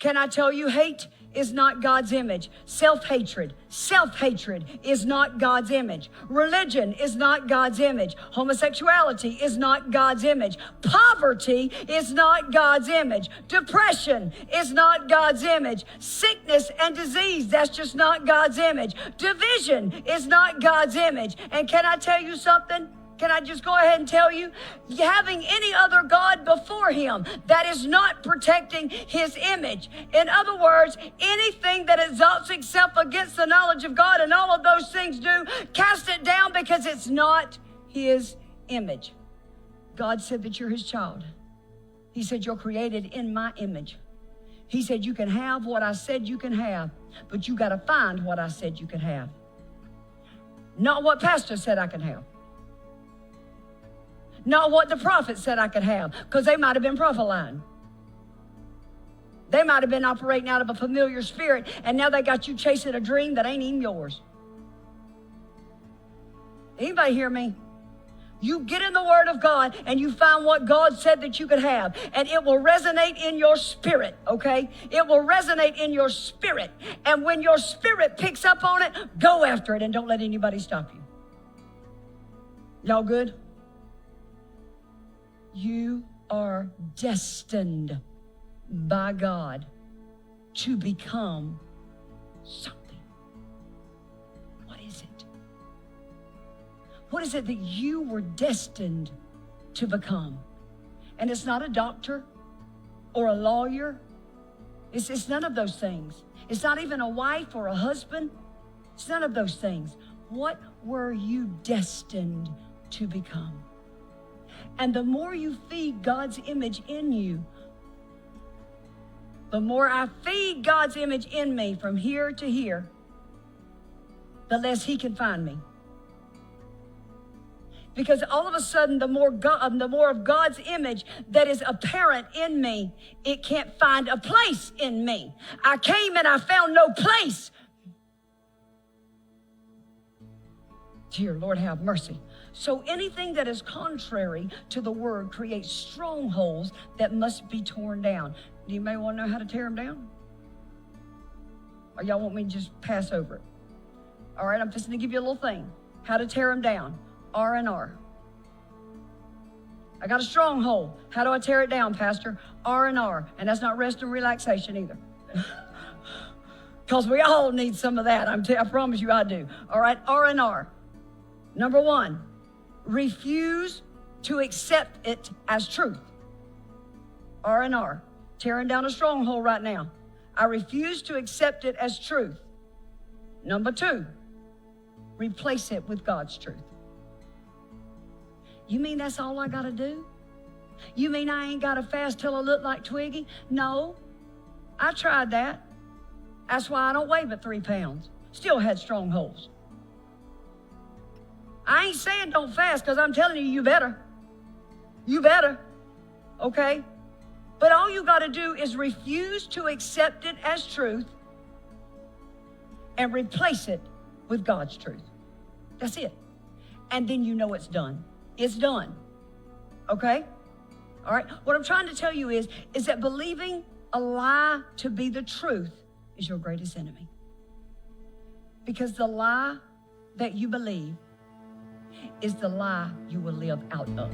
Can I tell you, hate is not God's image. Self-hatred is not God's image. Religion is not God's image. Homosexuality is not God's image. Poverty is not God's image. Depression is not God's image. Sickness and disease, that's just not God's image. Division is not God's image. And can I tell you something? Can I just go ahead and tell you, having any other God before him, that is not protecting his image. In other words, anything that exalts itself against the knowledge of God, and all of those things do, cast it down, because it's not his image. God said that you're his child. He said you're created in my image. He said you can have what I said you can have, but you got to find what I said you can have. Not what pastor said I can have. Not what the prophet said I could have, because they might have been prophesying. They might have been operating out of a familiar spirit, and now they got you chasing a dream that ain't even yours. Anybody hear me? You get in the Word of God and you find what God said that you could have, and it will resonate in your spirit, okay? It will resonate in your spirit. And when your spirit picks up on it, go after it and don't let anybody stop you. Y'all good? You are destined by God to become something. What is it? What is it that you were destined to become? And it's not a doctor or a lawyer. It's none of those things. It's not even a wife or a husband. It's none of those things. What were you destined to become? And the more you feed God's image in you, the more I feed God's image in me from here to here, the less he can find me. Because all of a sudden, the more of God's image that is apparent in me, it can't find a place in me. I came and I found no place. Dear Lord, have mercy. So anything that is contrary to the word creates strongholds that must be torn down. Do you may want to know how to tear them down? Or y'all want me to just pass over it? All right, I'm just going to give you a little thing. How to tear them down. R&R. I got a stronghold. How do I tear it down, Pastor? R&R. And that's not rest and relaxation either. Because we all need some of that. I promise you I do. All right, R&R. Number one, refuse to accept it as truth. R&R. Tearing down a stronghold right now. I refuse to accept it as truth. Number two, replace it with God's truth. You mean that's all I got to do? You mean I ain't got to fast till I look like Twiggy? No, I tried that. That's why I don't weigh but 3 pounds. Still had strongholds. I ain't saying don't fast, because I'm telling you, you better. You better, okay? But all you got to do is refuse to accept it as truth and replace it with God's truth. That's it. And then you know it's done. It's done, okay? All right, what I'm trying to tell you is that believing a lie to be the truth is your greatest enemy. Because the lie that you believe is the lie you will live out of.